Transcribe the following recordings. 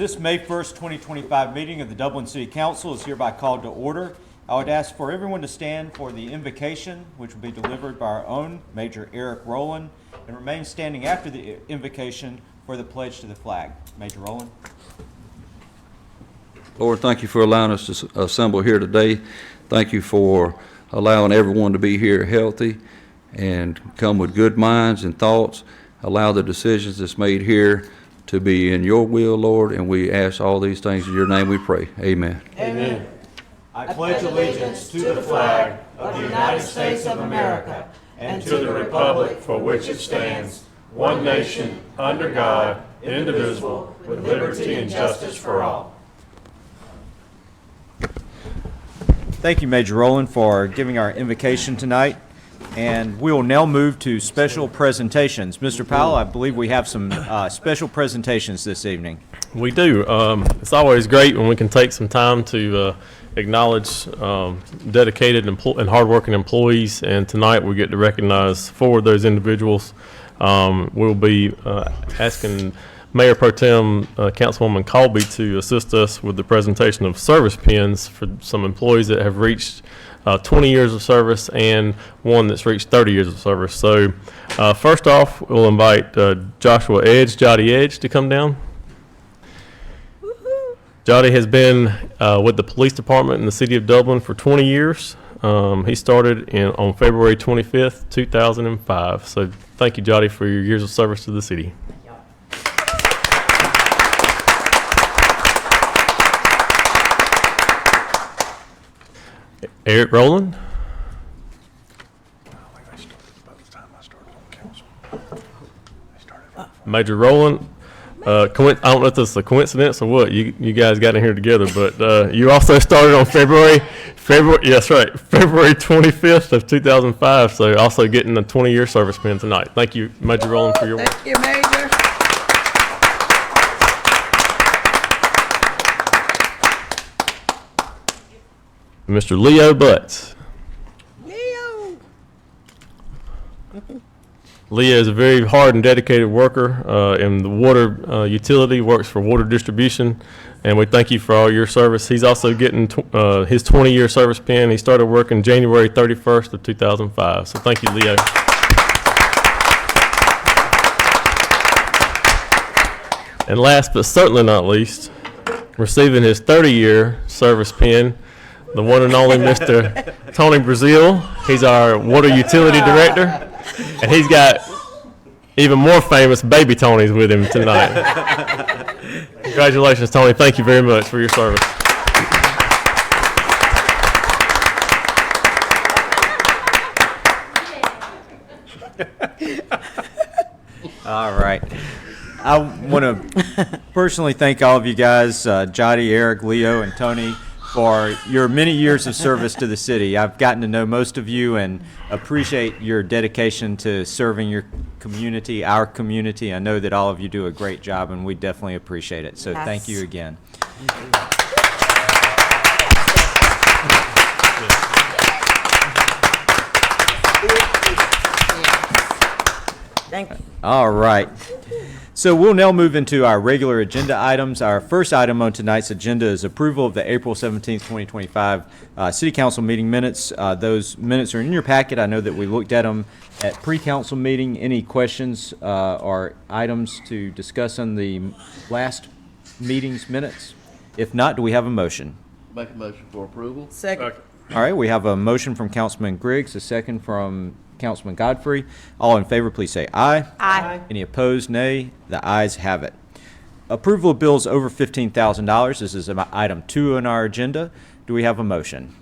This May 1st, 2025 meeting of the Dublin City Council is hereby called to order. I would ask for everyone to stand for the invocation, which will be delivered by our own Major Eric Rowland, and remain standing after the invocation for the pledge to the flag. Major Rowland. Lord, thank you for allowing us to assemble here today. Thank you for allowing everyone to be here healthy and come with good minds and thoughts. Allow the decisions that's made here to be in your will, Lord, and we ask all these things in your name we pray. Amen. Amen. I pledge allegiance to the flag of the United States of America and to the republic for which it stands, one nation, under God, indivisible, with liberty and justice for all. Thank you, Major Rowland, for giving our invocation tonight. And we will now move to special presentations. Mr. Powell, I believe we have some special presentations this evening. We do. It's always great when we can take some time to acknowledge dedicated and hardworking employees, and tonight we get to recognize 4 of those individuals. We'll be asking Mayor Pro Tem Councilwoman Colby to assist us with the presentation of service pins for some employees that have reached 20 years of service and one that's reached 30 years of service. So first off, we'll invite Joshua Edge, Jotty Edge, to come down. Jotty has been with the police department in the city of Dublin for 20 years. He started on February 25th, 2005. So thank you, Jotty, for your years of service to the city. Eric Rowland. Major Rowland. I don't know if this is a coincidence or what. You guys got in here together, but you also started on February. Yes, right. February 25th of 2005. So also getting a 20-year service pin tonight. Thank you, Major Rowland, for your work. Thank you, Major. Mr. Leo Butts. Leo. Leo is a very hard and dedicated worker in the water utility, works for water distribution, and we thank you for all your service. He's also getting his 20-year service pin. He started working January 31st of 2005. So thank you, Leo. And last but certainly not least, receiving his 30-year service pin, the one and only Mr. Tony Brazil. He's our water utility director, and he's got even more famous baby Tonys with him tonight. Congratulations, Tony. Thank you very much for your service. All right. I want to personally thank all of you guys, Jotty, Eric, Leo, and Tony, for your many years of service to the city. I've gotten to know most of you and appreciate your dedication to serving your community, our community. I know that all of you do a great job, and we definitely appreciate it. So Thank you again. Thank you. All right. So we'll now move into our regular agenda items. Our first item on tonight's agenda is approval of the April 17th, 2025 City Council meeting minutes. Those minutes are in your packet. I know that we looked at them at pre-council meeting. Any questions or items to discuss on the last meeting's minutes? If not, do we have a motion? Make a motion for approval. Second. All right, we have a motion from Councilman Griggs, a second from Councilman Godfrey. All in favor, please say aye. Aye. Any opposed, nay. The ayes have it. Approval of bills over $15,000. This is item 2 on our agenda. Do we have a motion?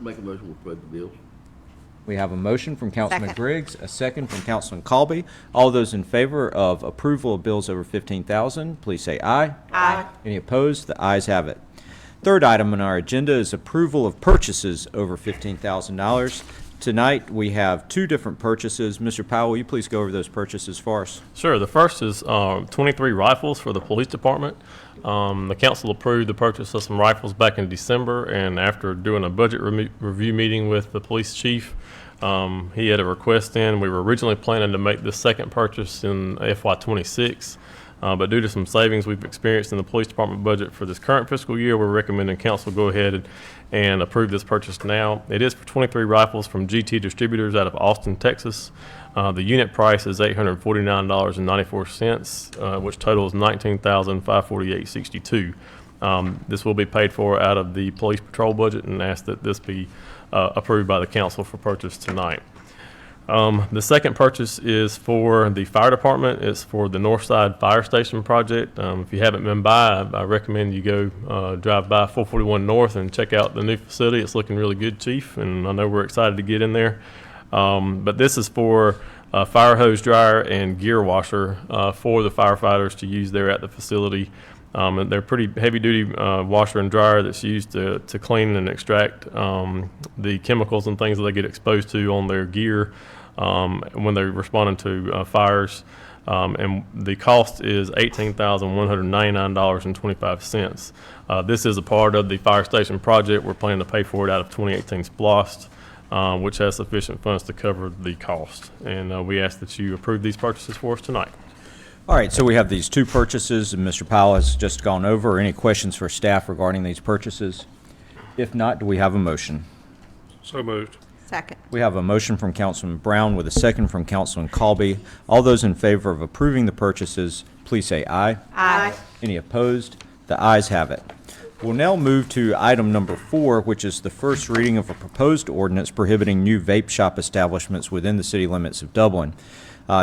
Make a motion to approve the bills. We have a motion from Councilman Second. Griggs, a second from Councilman Colby. All those in favor of approval of bills over $15,000, please say aye. Aye. Any opposed? The ayes have it. Third item on our agenda is approval of purchases over $15,000. Tonight, we have 2 different purchases. Mr. Powell, will you please go over those purchases for us? Sure. The first is 23 rifles for the police department. The council approved the purchase of some rifles back in December, and after doing a budget review meeting with the police chief, he had a request in. We were originally planning to make the second purchase in FY26. But due to some savings we've experienced in the police department budget for this current fiscal year, we're recommending council go ahead and approve this purchase now. It is for 23 rifles from GT Distributors out of Austin, Texas. The unit price is $849.94, which totals $19,548.62. This will be paid for out of the police patrol budget, and ask that this be approved by the council for purchase tonight. The second purchase is for the fire department. It's for the Northside Fire Station project. If you haven't been by, I recommend you go drive by 441 North and check out the new facility. It's looking really good, Chief, and I know we're excited to get in there. But this is for fire hose dryer and gear washer for the firefighters to use there at the facility. And they're pretty heavy-duty washer and dryer that's used to clean and extract the chemicals and things that they get exposed to on their gear when they're responding to fires. And the cost is $18,199.25. This is a part of the fire station project. We're planning to pay for it out of 2018 SPLOST, which has sufficient funds to cover the cost. And we ask that you approve these purchases for us tonight. All right, so we have these two purchases, and Mr. Powell has just gone over. Any questions for staff regarding these purchases? If not, do we have a motion? So moved. Second. We have a motion from Councilman Brown with a second from Councilman Colby. All those in favor of approving the purchases, please say aye. Aye. Any opposed? The ayes have it. We'll now move to item number 4, which is the first reading of a proposed ordinance prohibiting new vape shop establishments within the city limits of Dublin.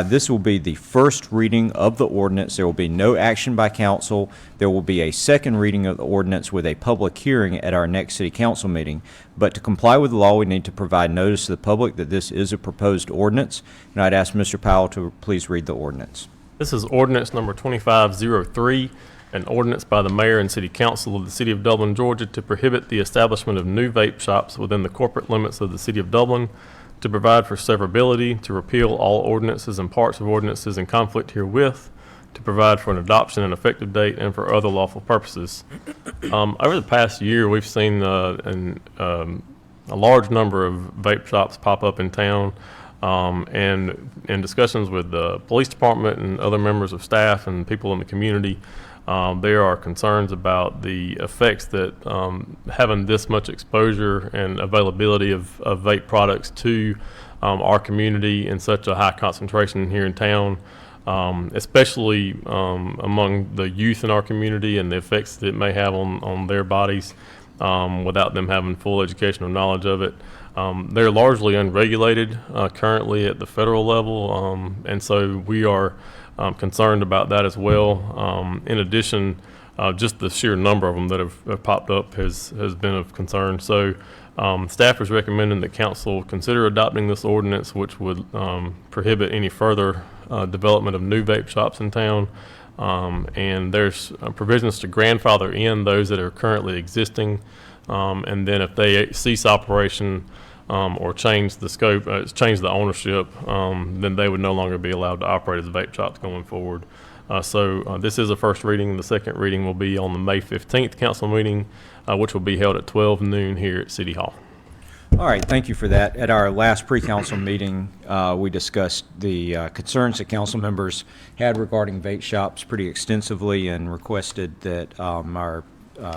This will be the first reading of the ordinance. There will be no action by council. There will be a second reading of the ordinance with a public hearing at our next city council meeting. But to comply with the law, we need to provide notice to the public that this is a proposed ordinance. And I'd ask Mr. Powell to please read the ordinance. This is ordinance number 2503, an ordinance by the mayor and city council of the city of Dublin, Georgia, to prohibit the establishment of new vape shops within the corporate limits of the city of Dublin, to provide for severability, to repeal all ordinances and parts of ordinances in conflict herewith, to provide for an adoption and effective date, and for other lawful purposes. Over the past year, we've seen a large number of vape shops pop up in town, and in discussions with the police department and other members of staff and people in the community, there are concerns about the effects that having this much exposure and availability of vape products to our community in such a high concentration here in town, especially among the youth in our community, and the effects that it may have on their bodies without them having full educational knowledge of it. They're largely unregulated currently at the federal level, and so we are concerned about that as well. In addition, just the sheer number of them that have popped up has been of concern. So staff is recommending that council consider adopting this ordinance, which would prohibit any further development of new vape shops in town. And there's provisions to grandfather in those that are currently existing. And then if they cease operation or change the scope, change the ownership, then they would no longer be allowed to operate as vape shops going forward. So this is a first reading. The second reading will be on the May 15th council meeting, which will be held at 12 noon here at City Hall. All right, thank you for that. At our last pre-council meeting, we discussed the concerns that council members had regarding vape shops pretty extensively, and requested that our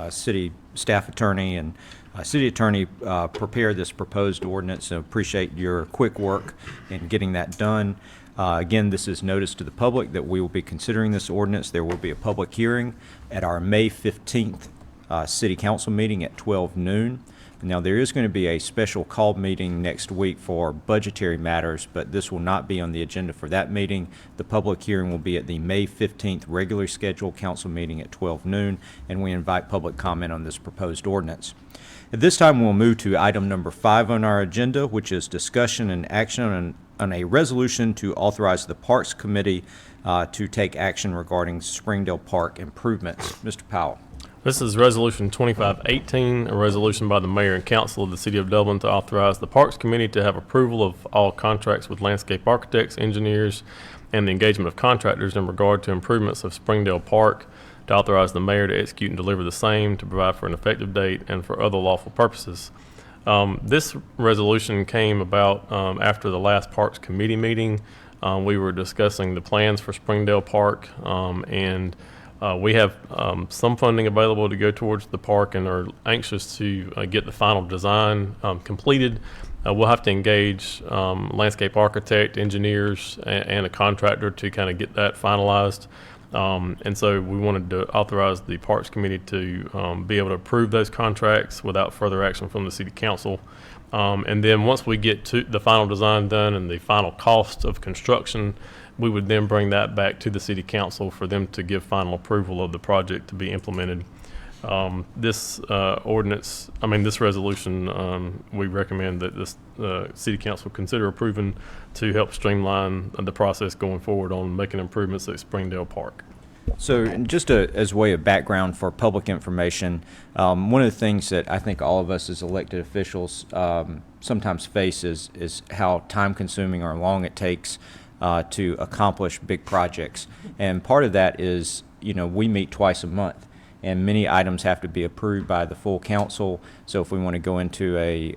city staff attorney and city attorney prepare this proposed ordinance. So appreciate your quick work in getting that done. Again, this is notice to the public that we will be considering this ordinance. There will be a public hearing at our May 15th city council meeting at 12 noon. Now, there is going to be a special call meeting next week for budgetary matters, but this will not be on the agenda for that meeting. The public hearing will be at the May 15th regularly scheduled council meeting at 12 noon, and we invite public comment on this proposed ordinance. At this time, we'll move to item number 5 on our agenda, which is discussion and action on a resolution to authorize the Parks Committee to take action regarding Springdale Park improvements. Mr. Powell. This is Resolution 2518, a resolution by the mayor and council of the city of Dublin to authorize the Parks Committee to have approval of all contracts with landscape architects, engineers, and the engagement of contractors in regard to improvements of Springdale Park, to authorize the mayor to execute and deliver the same, to provide for an effective date, and for other lawful purposes. This resolution came about after the last Parks Committee meeting. we were discussing the plans for Springdale Park, and we have some funding available to go towards the park and are anxious to get the final design completed. We'll have to engage landscape architect, engineers, and a contractor to kind of get that finalized. And so we wanted to authorize the Parks Committee to be able to approve those contracts without further action from the City Council. And then once we get to the final design done and the final cost of construction, we would then bring that back to the City Council for them to give final approval of the project to be implemented. This resolution, we recommend that this City Council consider approving to help streamline the process going forward on making improvements at Springdale Park. So just as a way of background for public information, one of the things that I think all of us as elected officials sometimes face is how time-consuming or long it takes to accomplish big projects. And part of that is, we meet twice a month, and many items have to be approved by the full council. So if we want to go into a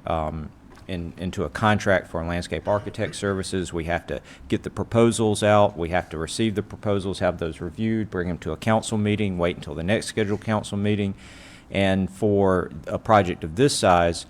contract for landscape architect services, we have to get the proposals out, we have to receive the proposals, have those reviewed, bring them to a council meeting, wait until the next scheduled council meeting. And for a project of this size,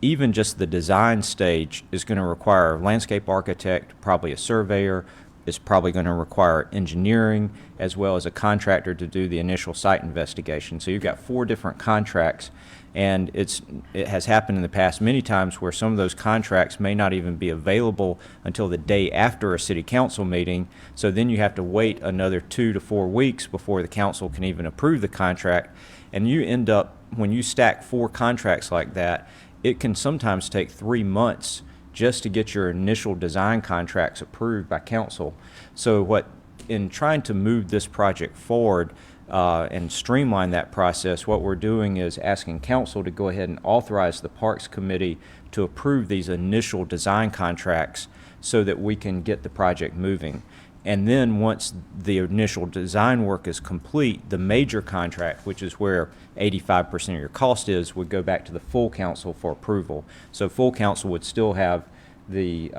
even just the design stage is going to require a landscape architect, probably a surveyor. It's probably going to require engineering as well as a contractor to do the initial site investigation. So you've got 4 different contracts, and it has happened in the past many times where some of those contracts may not even be available until the day after a city council meeting. So then you have to wait another 2 to 4 weeks before the council can even approve the contract. And you end up, when you stack 4 contracts like that, it can sometimes take 3 months just to get your initial design contracts approved by council. So in trying to move this project forward and streamline that process, what we're doing is asking council to go ahead and authorize the Parks Committee to approve these initial design contracts so that we can get the project moving. And then once the initial design work is complete, the major contract, which is where 85% of your cost is, would go back to the full council for approval. So full council would still have the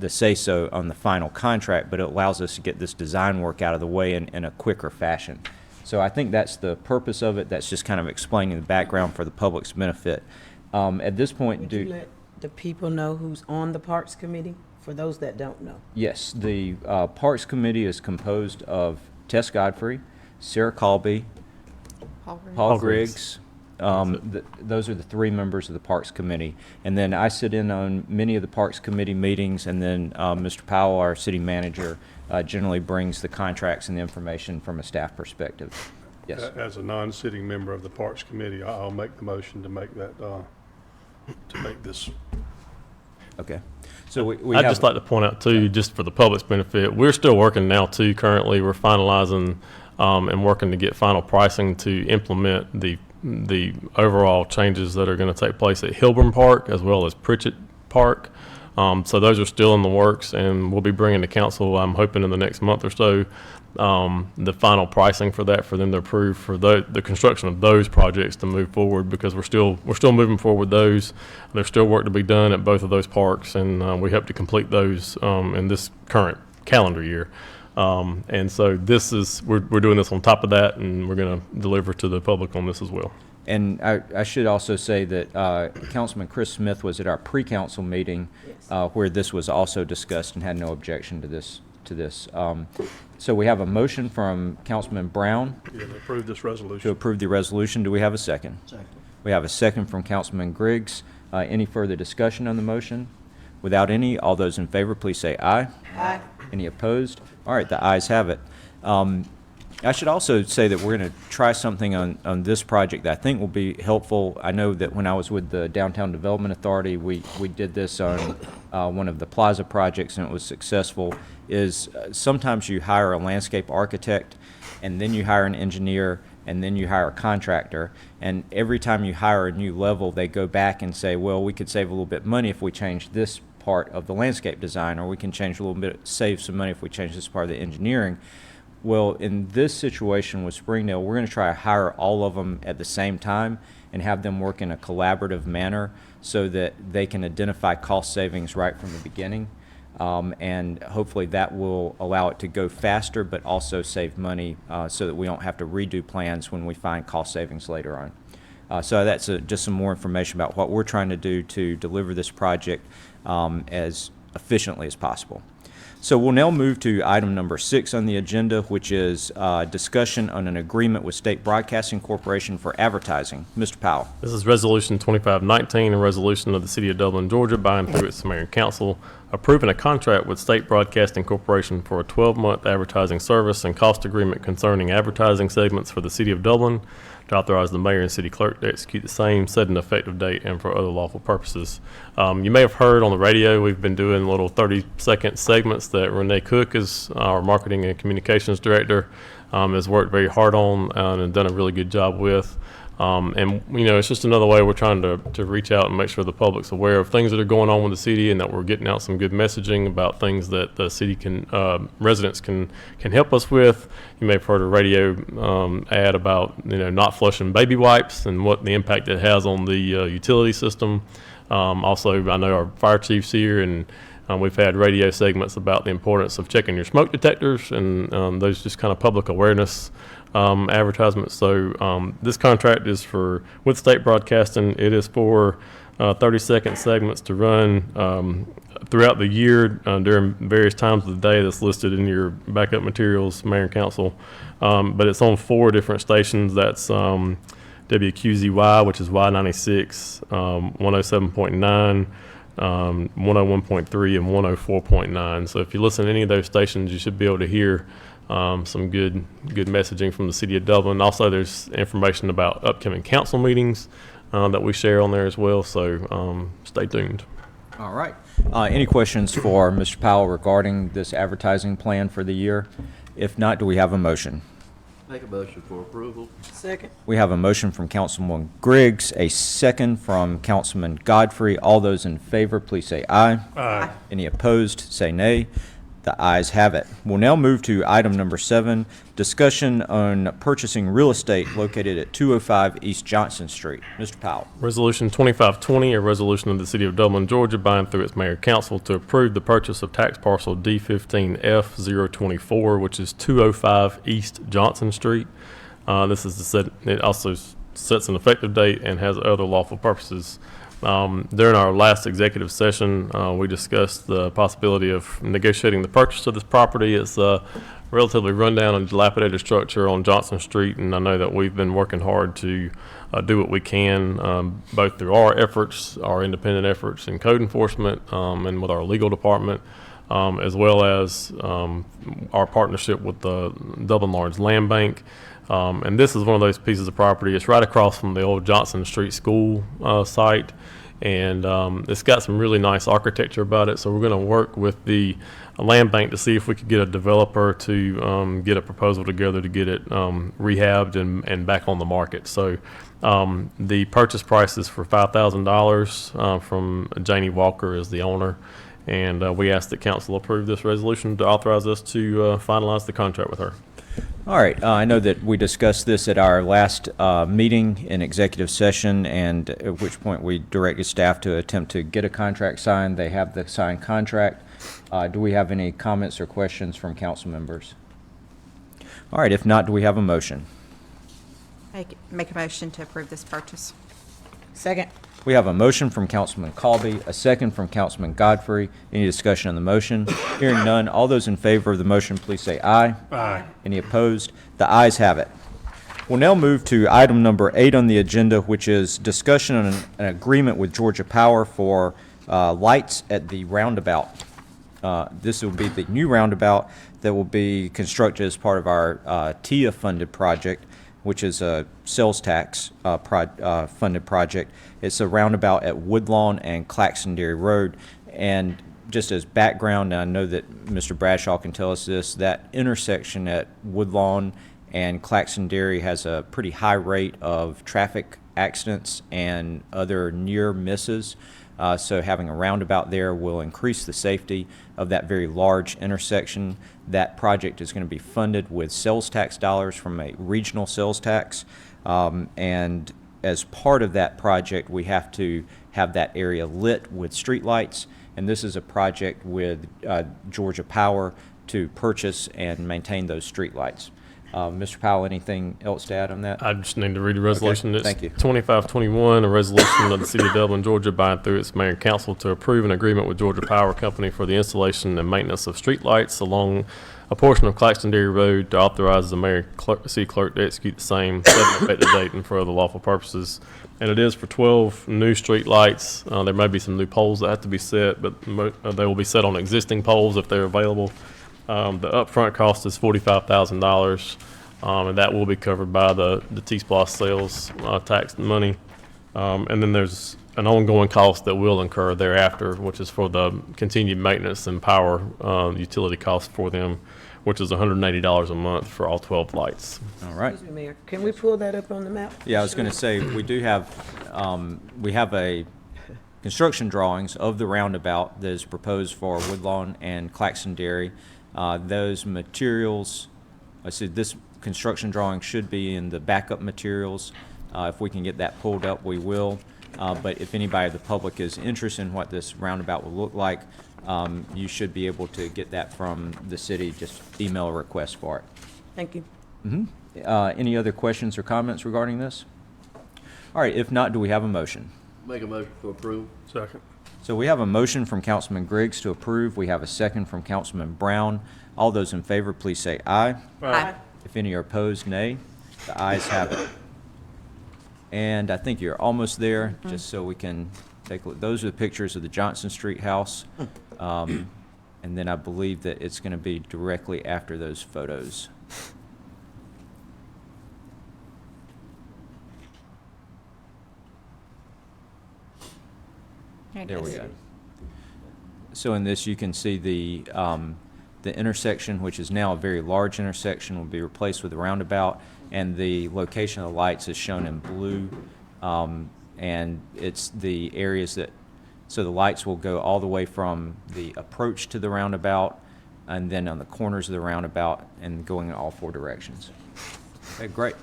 say-so on the final contract, but it allows us to get this design work out of the way in a quicker fashion. So I think that's the purpose of it. That's just kind of explaining the background for the public's benefit. At this point, Would you let the people know who's on the Parks Committee, for those that don't know? Yes, the Parks Committee is composed of Tess Godfrey, Sarah Colby, Paul Griggs. Those are the 3 members of the Parks Committee. And then I sit in on many of the Parks Committee meetings, and then Mr. Powell, our city manager, generally brings the contracts and the information from a staff perspective. Yes. As a non-sitting member of the Parks Committee, I'll make the motion to make that, to make this. Okay. So I'd just like to point out too, just for the public's benefit, we're still working now too. Currently, we're finalizing and working to get final pricing to implement the overall changes that are going to take place at Hilburn Park as well as Pritchett Park. So those are still in the works, and we'll be bringing to council, I'm hoping in the next month or so, the final pricing for that, for them to approve for the construction of those projects to move forward, because we're still moving forward with those. There's still work to be done at both of those parks, and we hope to complete those in this current calendar year. And so we're doing this on top of that, and we're going to deliver to the public on this as well. And I should also say that Councilman Chris Smith was at our pre-council meeting, Yes. where this was also discussed and had no objection to this. So we have a motion from Councilman Brown Yeah, to approve this resolution. to approve the resolution. Do we have a second? Second. We have a second from Councilman Griggs. Any further discussion on the motion? Without any, all those in favor, please say aye. Aye. Any opposed? All right, the ayes have it. I should also say that we're going to try something on this project that I think will be helpful. I know that when I was with the Downtown Development Authority, we did this on one of the plaza projects, and it was successful, is sometimes you hire a landscape architect, and then you hire an engineer, and then you hire a contractor, and every time you hire a new level, they go back and say, well, we could save a little bit of money if we change this part of the landscape design, or we can change a little bit, save some money if we change this part of the engineering. Well, in this situation with Springdale, we're going to try to hire all of them at the same time and have them work in a collaborative manner so that they can identify cost savings right from the beginning. And hopefully that will allow it to go faster, but also save money so that we don't have to redo plans when we find cost savings later on. So that's just some more information about what we're trying to do to deliver this project as efficiently as possible. So we'll now move to item number 6 on the agenda, which is discussion on an agreement with State Broadcasting Corporation for advertising. Mr. Powell. This is Resolution 2519, a resolution of the City of Dublin, Georgia, by and through its mayor and council, approving a contract with State Broadcasting Corporation for a 12-month advertising service and cost agreement concerning advertising segments for the City of Dublin, to authorize the mayor and city clerk to execute the same, set an effective date, and for other lawful purposes. You may have heard on the radio, we've been doing little 30-second segments that Renee Cook, is our marketing and communications director, has worked very hard on and done a really good job with. And, you know, it's just another way we're trying to reach out and make sure the public's aware of things that are going on with the city, and that we're getting out some good messaging about things that the city residents can help us with. You may have heard a radio ad about, you know, not flushing baby wipes and what the impact it has on the utility system. Also, I know our fire chief's here, and we've had radio segments about the importance of checking your smoke detectors, and those just kind of public awareness advertisements. So this contract is with State Broadcasting. It is for 30-second segments to run throughout the year during various times of the day. That's listed in your backup materials, Mayor and Council. But it's on 4 different stations. That's WQZY, which is Y96, 107.9, 101.3, and 104.9. So if you listen to any of those stations, you should be able to hear some good messaging from the City of Dublin. Also, there's information about upcoming council meetings that we share on there as well, so stay tuned. All right. Any questions for Mr. Powell regarding this advertising plan for the year? If not, do we have a motion? Make a motion for approval. Second. We have a motion from Councilman Griggs, a second from Councilman Godfrey. All those in favor, please say aye. Aye. Any opposed, say nay. The ayes have it. We'll now move to item number 7, discussion on purchasing real estate located at 205 East Johnson Street. Mr. Powell. Resolution 2520, a resolution of the City of Dublin, Georgia, by and through its mayor and council, to approve the purchase of tax parcel D15F024, which is 205 East Johnson Street. This is it also sets an effective date and has other lawful purposes. During our last executive session, we discussed the possibility of negotiating the purchase of this property. It's a relatively rundown and dilapidated structure on Johnson Street, and I know that we've been working hard to do what we can, both through our efforts, our independent efforts in code enforcement, and with our legal department, as well as our partnership with the Dublin Large Land Bank. And this is one of those pieces of property. It's right across from the old Johnson Street School site, and it's got some really nice architecture about it. So we're going to work with the land bank to see if we could get a developer to get a proposal together to get it rehabbed and back on the market. So the purchase price is for $5,000 from Janie Walker as the owner. And we ask that council approve this resolution to authorize us to finalize the contract with her. All right. I know that we discussed this at our last meeting in executive session, and at which point we directed staff to attempt to get a contract signed. They have the signed contract. Do we have any comments or questions from council members? All right. If not, do we have a motion? Make a motion to approve this purchase. Second. We have a motion from Councilman Colby, a second from Councilman Godfrey. Any discussion on the motion? Hearing none, all those in favor of the motion, please say aye. Aye. Any opposed? The ayes have it. We'll now move to item number 8 on the agenda, which is discussion on an agreement with Georgia Power for lights at the roundabout. This will be the new roundabout that will be constructed as part of our TIA-funded project, which is a sales tax funded project. It's a roundabout at Woodlawn and Claxondary Road. And just as background, and I know that Mr. Bradshaw can tell us this, that intersection at Woodlawn and Claxondary has a pretty high rate of traffic accidents and other near misses. So having a roundabout there will increase the safety of that very large intersection. That project is going to be funded with sales tax dollars from a regional sales tax. And as part of that project, we have to have that area lit with streetlights. and this is a project with Georgia Power to purchase and maintain those streetlights. Mr. Powell, anything else to add on that? I just need to read the resolution. Okay, thank you. It's 2521, a resolution of the City of Dublin, Georgia, by and through its mayor and council to approve an agreement with Georgia Power Company for the installation and maintenance of streetlights along a portion of Claxton Dairy Road, to authorize the mayor and city clerk to execute the same, set an effective date and for other lawful purposes. And it is for 12 new streetlights. There may be some new poles that have to be set, but they will be set on existing poles if they're available. The upfront cost is $45,000, and that will be covered by the T-Splosh sales tax money. And then there's an ongoing cost that will incur thereafter, which is for the continued maintenance and power utility costs for them, which is $180 a month for all 12 lights. All right. Excuse me, Mayor, can we pull that up on the map? Yeah, I was going to say, we do have, we have a construction drawings of the roundabout that is proposed for Woodlawn and Claxton Dairy. Those materials, I said this construction drawing should be in the backup materials. If we can get that pulled up, we will. But if anybody of the public is interested in what this roundabout will look like, you should be able to get that from the city. Just email a request for it. Thank you. Any other questions or comments regarding this? All right, if not, do we have a motion? Make a motion for approval. Second. So we have a motion from Councilman Griggs to approve. We have a second from Councilman Brown. All those in favor, please say aye. Aye. If any are opposed, nay. The ayes have it. And I think you're almost there, just so we can take a look. Those are the pictures of the Johnson Street house. And then I believe that it's going to be directly after those photos. There we go. So in this, you can see the intersection, which is now a very large intersection, will be replaced with a roundabout, and the location of the lights is shown in blue. And it's the areas that, so the lights will go all the way from the approach to the roundabout, and then on the corners of the roundabout, and going in all four directions. Okay, great.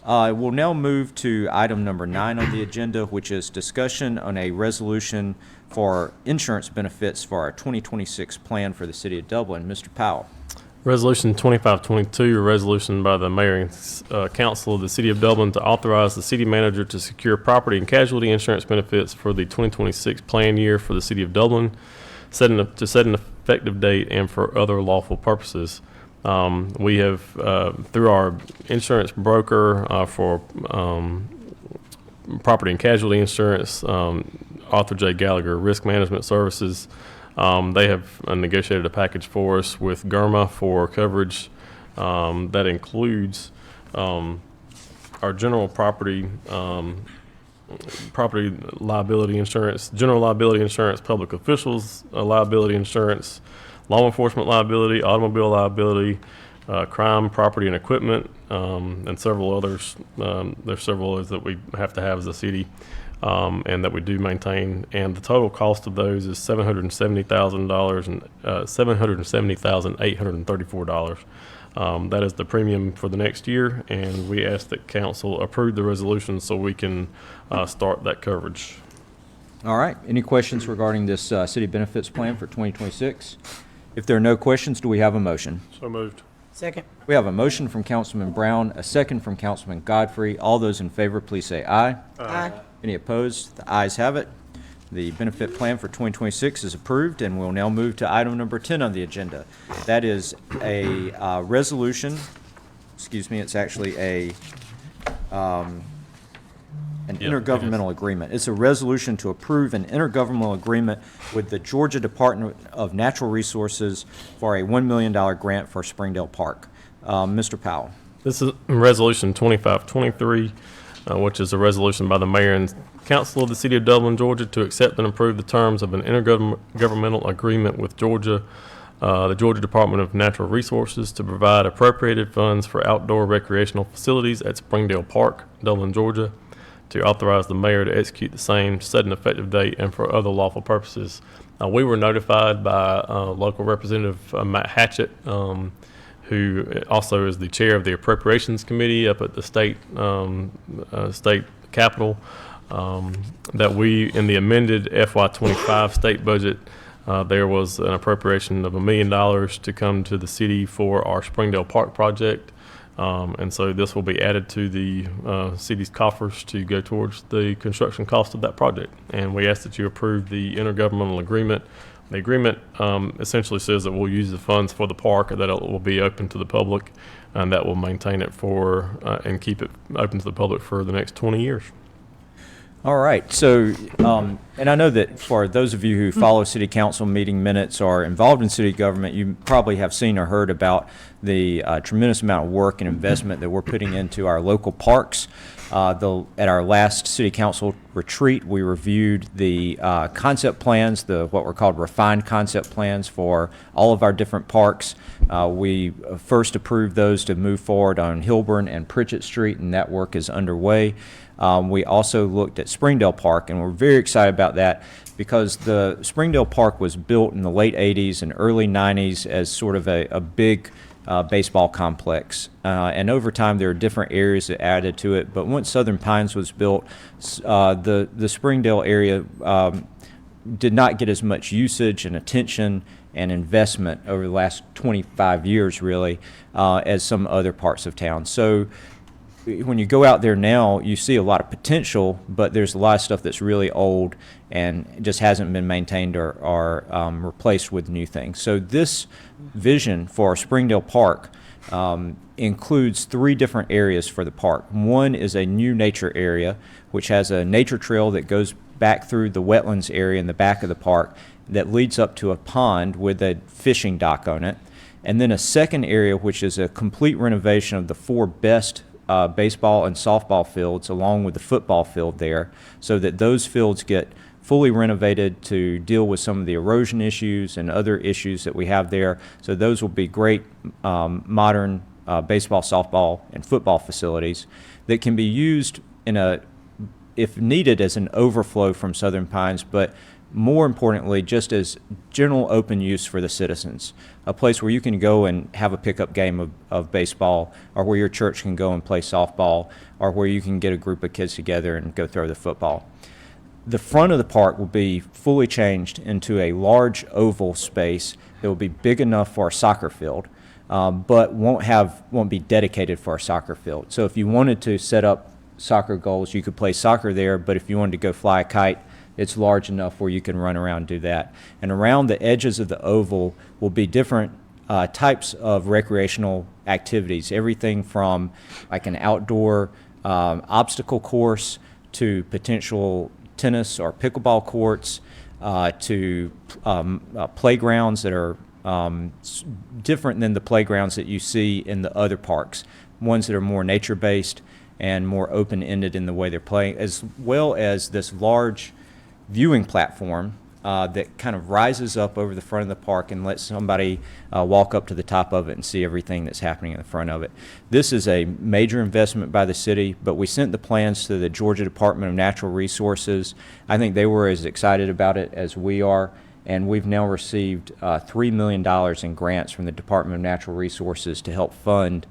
We'll now move to item number 9 on the agenda, which is discussion on a resolution for insurance benefits for our 2026 plan for the City of Dublin. Mr. Powell. Resolution 2522, a resolution by the mayor and council of the City of Dublin to authorize the city manager to secure property and casualty insurance benefits for the 2026 plan year for the City of Dublin, to set an effective date and for other lawful purposes. We have, through our insurance broker for property and casualty insurance, Arthur J. Gallagher Risk Management Services, they have negotiated a package for us with GERMA for coverage that includes our general property liability insurance, general liability insurance, public officials liability insurance, law enforcement liability, automobile liability, crime, property, and equipment, and several others. There's several others that we have to have as a city, and that we do maintain. And the total cost of those is $770,000 and $770,834. That is the premium for the next year, and we ask that council approve the resolution so we can start that coverage. All right. Any questions regarding this city benefits plan for 2026? If there are no questions, do we have a motion? So moved. Second. We have a motion from Councilman Brown, a second from Councilman Godfrey. All those in favor, please say aye. Aye. Any opposed? The ayes have it. The benefit plan for 2026 is approved, and we'll now move to item number 10 on the agenda. That is a resolution, excuse me, it's actually an intergovernmental agreement. It's a resolution to approve an intergovernmental agreement with the Georgia Department of Natural Resources for a $1 million grant for Springdale Park. Mr. Powell. This is Resolution 2523, which is a resolution by the mayor and council of the City of Dublin, Georgia, to accept and approve the terms of an intergovernmental agreement with Georgia, the Georgia Department of Natural Resources, to provide appropriated funds for outdoor recreational facilities at Springdale Park, Dublin, Georgia, to authorize the mayor to execute the same, set an effective date, and for other lawful purposes. We were notified by local representative Matt Hatchett, who also is the chair of the Appropriations Committee up at the state capitol, that we, in the amended FY25 state budget, there was an appropriation of $1 million to come to the city for our Springdale Park project. And so this will be added to the city's coffers to go towards the construction cost of that project. And we ask that you approve the intergovernmental agreement. The agreement essentially says that we'll use the funds for the park, that it will be open to the public, and that will maintain it for and keep it open to the public for the next 20 years. All right, so, and I know that for those of you who follow city council meeting minutes or are involved in city government, you probably have seen or heard about the tremendous amount of work and investment that we're putting into our local parks. At our last city council retreat, we reviewed the concept plans, what were called refined concept plans for all of our different parks. We first approved those to move forward on Hilburn and Pritchett Street, and that work is underway. We also looked at Springdale Park, and we're very excited about that because the Springdale Park was built in the late 80s and early 90s as sort of a big baseball complex. And over time, there are different areas that added to it. But once Southern Pines was built, the Springdale area did not get as much usage and attention and investment over the last 25 years, really, as some other parts of town. So when you go out there now, you see a lot of potential, but there's a lot of stuff that's really old and just hasn't been maintained or replaced with new things. So this vision for Springdale Park includes 3 different areas for the park. One is a new nature area, which has a nature trail that goes back through the wetlands area in the back of the park that leads up to a pond with a fishing dock on it. And then a second area, which is a complete renovation of the 4 best baseball and softball fields along with the football field there, so that those fields get fully renovated to deal with some of the erosion issues and other issues that we have there. So those will be great modern baseball, softball, and football facilities that can be used if needed, as an overflow from Southern Pines, but more importantly, just as general open use for the citizens, a place where you can go and have a pickup game of baseball, or where your church can go and play softball, or where you can get a group of kids together and go throw the football. The front of the park will be fully changed into a large oval space that will be big enough for a soccer field, but won't be dedicated for a soccer field. So if you wanted to set up soccer goals, you could play soccer there, but if you wanted to go fly a kite, it's large enough where you can run around and do that. And around the edges of the oval will be different types of recreational activities, everything from like an outdoor obstacle course to potential tennis or pickleball courts, to playgrounds that are different than the playgrounds that you see in the other parks, ones that are more nature-based and more open-ended in the way they're playing, as well as this large viewing platform that kind of rises up over the front of the park and lets somebody walk up to the top of it and see everything that's happening in the front of it. This is a major investment by the city, but we sent the plans to the Georgia Department of Natural Resources. I think they were as excited about it as we are, and we've now received $3 million in grants from the Department of Natural Resources to help fund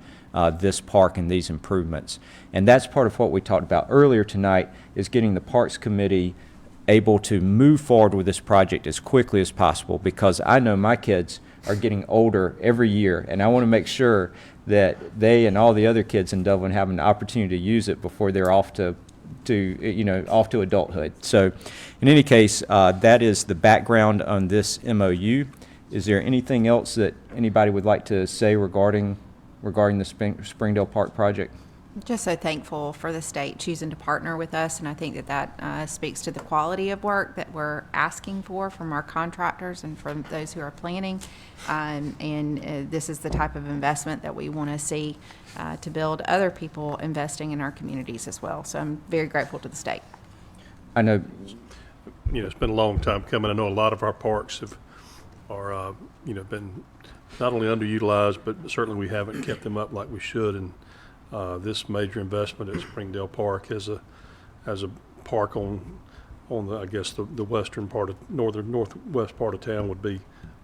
this park and these improvements. And that's part of what we talked about earlier tonight, is getting the Parks Committee able to move forward with this project as quickly as possible, because I know my kids are getting older every year, and I want to make sure that they and all the other kids in Dublin have an opportunity to use it before they're off to adulthood. So in any case, that is the background on this MOU. Is there anything else that anybody would like to say regarding the Springdale Park project? Just so thankful for the state choosing to partner with us, and I think that speaks to the quality of work that we're asking for from our contractors and from those who are planning. And this is the type of investment that we want to see to build other people investing in our communities as well. So I'm very grateful to the state. I know. It's been a long time coming. I know a lot of our parks are been not only underutilized, but certainly we haven't kept them up like we should. And this major investment at Springdale Park as a park on the western part of northwest part of town would be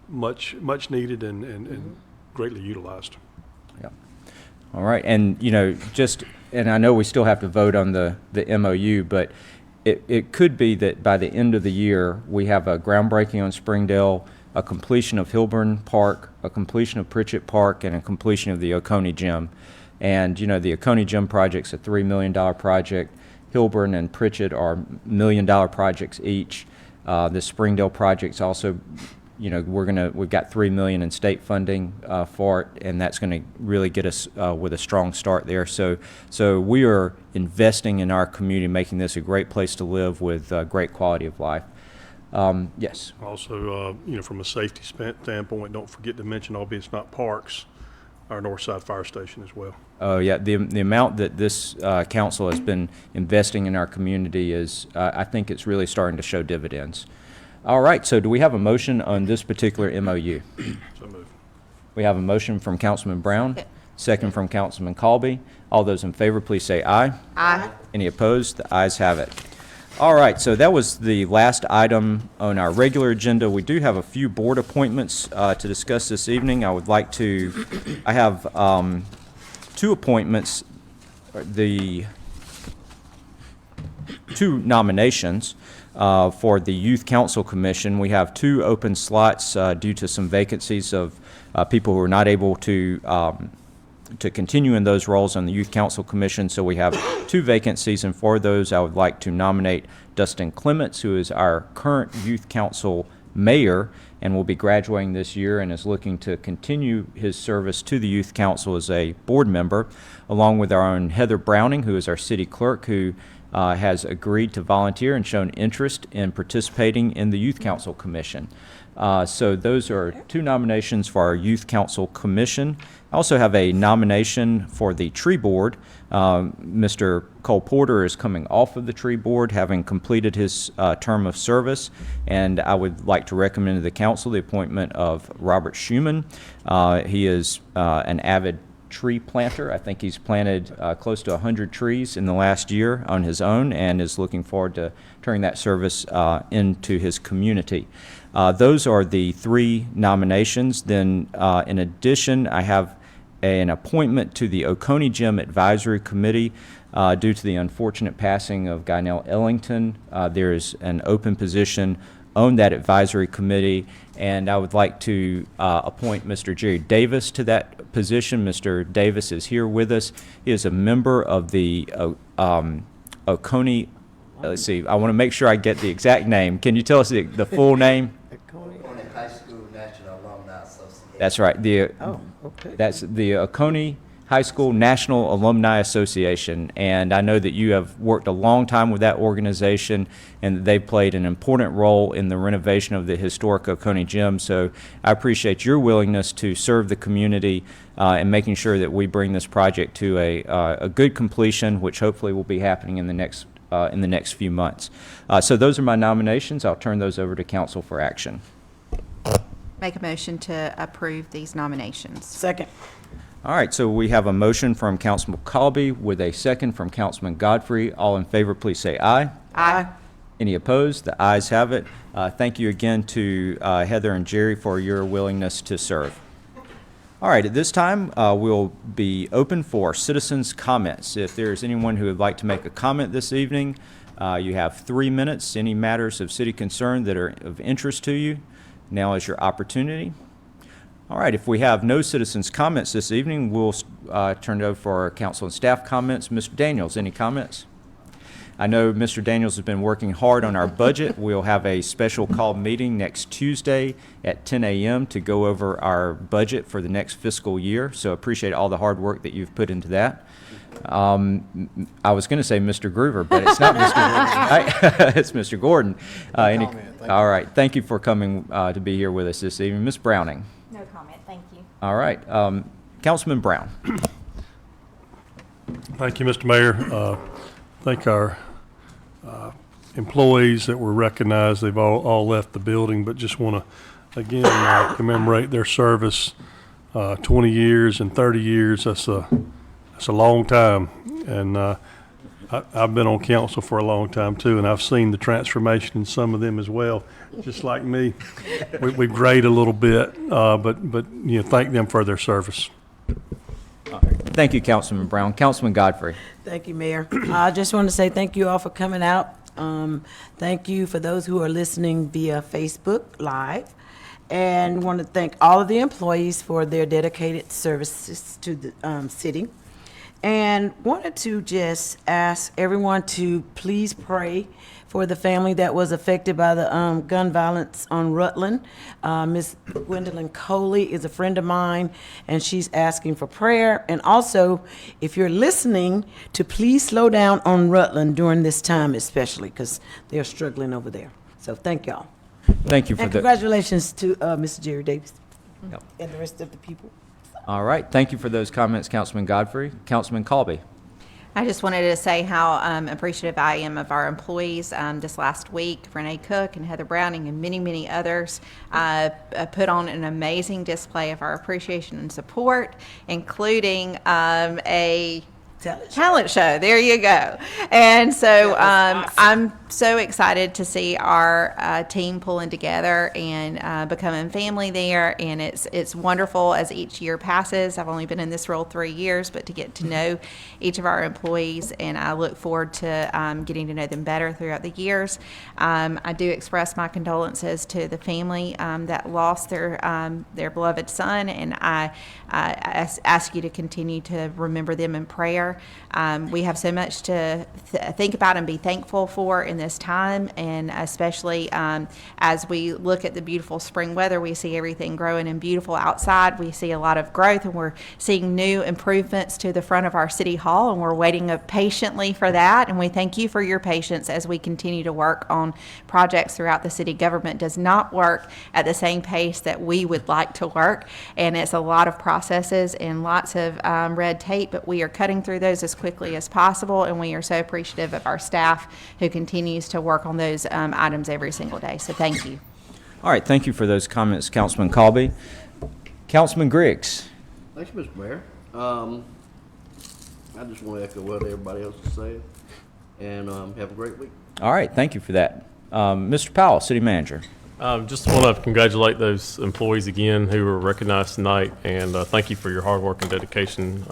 much needed and greatly utilized. Yeah. All right, and and I know we still have to vote on the MOU, but it could be that by the end of the year, we have a groundbreaking on Springdale, a completion of Hilburn Park, a completion of Pritchett Park, and a completion of the Oconee Gym. And, you know, the Oconee Gym project's a $3 million project. Hilburn and Pritchett are $1 million projects each. The Springdale project's also, you know, we've got $3 million in state funding for it, and that's going to really get us with a strong start there. So we are investing in our community, making this a great place to live with great quality of life. Yes. Also, you know, from a safety standpoint, don't forget to mention, albeit it's not parks, our Northside Fire Station as well. Oh, yeah, the amount that this council has been investing in our community is, I think it's really starting to show dividends. All right, so do we have a motion on this particular MOU? So moved. We have a motion from Councilman Brown, second from Councilman Colby. All those in favor, please say aye. Aye. Any opposed? The ayes have it. All right, so that was the last item on our regular agenda. We do have a few board appointments to discuss this evening. I have two appointments, the two nominations for the Youth Council Commission. We have two open slots due to some vacancies of people who are not able to continue in those roles on the Youth Council Commission. So we have two vacancies, and for those, I would like to nominate Dustin Clements, who is our current Youth Council mayor and will be graduating this year and is looking to continue his service to the Youth Council as a board member, along with our own Heather Browning, who is our city clerk, who has agreed to volunteer and shown interest in participating in the Youth Council Commission. So those are two nominations for our Youth Council Commission. I also have a nomination for the Tree Board. Mr. Cole Porter is coming off of the Tree Board, having completed his term of service, and I would like to recommend to the council the appointment of Robert Schuman. He is an avid tree planter. I think he's planted close to 100 trees in the last year on his own and is looking forward to turning that service into his community. Those are the three nominations. Then in addition, I have an appointment to the Oconee Gym Advisory Committee. Due to the unfortunate passing of Guynell Ellington, there is an open position on that advisory committee, and I would like to appoint Mr. Jerry Davis to that position. Mr. Davis is here with us. He is a member of the Oconee, let's see, I want to make sure I get the exact name. Can you tell us the full name? Oconee High School National Alumni Association. That's right. That's the Oconee High School National Alumni Association, and I know that you have worked a long time with that organization and that they've played an important role in the renovation of the historic Oconee Gym. So I appreciate your willingness to serve the community and making sure that we bring this project to a good completion, which hopefully will be happening in the next few months. So those are my nominations. I'll turn those over to council for action. Make a motion to approve these nominations. Second. All right, so we have a motion from Councilman Colby with a second from Councilman Godfrey. All in favor, please say aye. Aye. Any opposed? The ayes have it. Thank you again to Heather and Jerry for your willingness to serve. All right, at this time, we'll be open for citizens' comments. If there's anyone who would like to make a comment this evening, you have 3 minutes. Any matters of city concern that are of interest to you, now is your opportunity. All right, if we have no citizens' comments this evening, we'll turn it over for our council and staff comments. Mr. Daniels, any comments? I know Mr. Daniels has been working hard on our budget. We'll have a special call meeting next Tuesday at 10 a.m. to go over our budget for the next fiscal year, so appreciate all the hard work that you've put into that. I was going to say Mr. Groover, but it's not Mr. Groover, right? It's Mr. Gordon. All right, thank you for coming to be here with us this evening. Ms. Browning. No comment, thank you. All right, Councilman Brown. Thank you, Mr. Mayor. Thank our employees that were recognized. They've all left the building, but just want to, again, commemorate their service. 20 years and 30 years, that's a long time. And I've been on council for a long time, too, and I've seen the transformation in some of them as well, just like me. We've grayed a little bit, but you know, thank them for their service. Thank you, Councilman Brown. Councilman Godfrey. Thank you, Mayor. I just want to say thank you all for coming out Thank you for those who are listening via Facebook Live. And want to thank all of the employees for their dedicated services to the city. And wanted to just ask everyone to please pray for the family that was affected by the gun violence on Rutland. Miss Gwendolyn Coley is a friend of mine, and she's asking for prayer. And also, if you're listening, to please slow down on Rutland during this time especially, because they're struggling over there. So thank y'all. Thank you for And the. congratulations to Mr. Jerry Davis Yep. and the rest of the people. All right. Thank you for those comments, Councilman Godfrey. Councilman Colby. I just wanted to say how appreciative I am of our employees. This last week, Renee Cook and Heather Browning and many, many others put on an amazing display of our appreciation and support, including a talent show. There you go. And so I'm so excited to see our team pulling together and becoming family there. And it's wonderful as each year passes. I've only been in this role 3 years, but to get to know each of our employees, and I look forward to getting to know them better throughout the years. I do express my condolences to the family that lost their beloved son, and I ask you to continue to remember them in prayer. We have so much to think about and be thankful for in this time, and especially as we look at the beautiful spring weather, we see everything growing and beautiful outside. We see a lot of growth, and we're seeing new improvements to the front of our city hall, and we're waiting patiently for that. And we thank you for your patience as we continue to work on projects throughout the city. Government does not work at the same pace that we would like to work, and it's a lot of processes and lots of red tape, but we are cutting through those as quickly as possible, and we are so appreciative of our staff who continues to work on those items every single day. So thank you. All right. Thank you for those comments, Councilman Colby. Councilman Griggs. Thank you, Mr. Mayor. I just want to echo what everybody else is saying, and have a great week. All right. Thank you for that. Mr. Powell, City Manager. Just want to congratulate those employees again who were recognized tonight, and thank you for your hard work and dedication.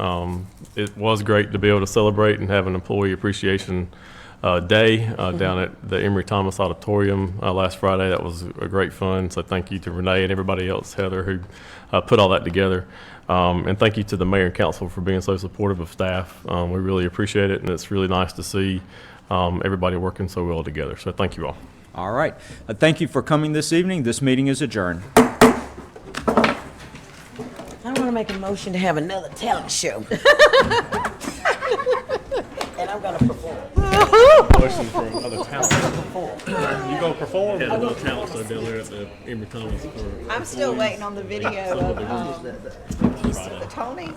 It was great to be able to celebrate and have an employee appreciation day down at the Emory Thomas Auditorium last Friday. That was a great fun. So thank you to Renee and everybody else, Heather, who put all that together. And thank you to the mayor and council for being so supportive of staff. We really appreciate it, and it's really nice to see everybody working so well together. So thank you all. All right. Thank you for coming this evening. This meeting is adjourned. I want to make a motion to have another talent show. And I'm going to perform. Question for another talent. You gonna perform? Yeah, another talent show down there at the Emory Thomas. I'm still waiting on the video of the Tony.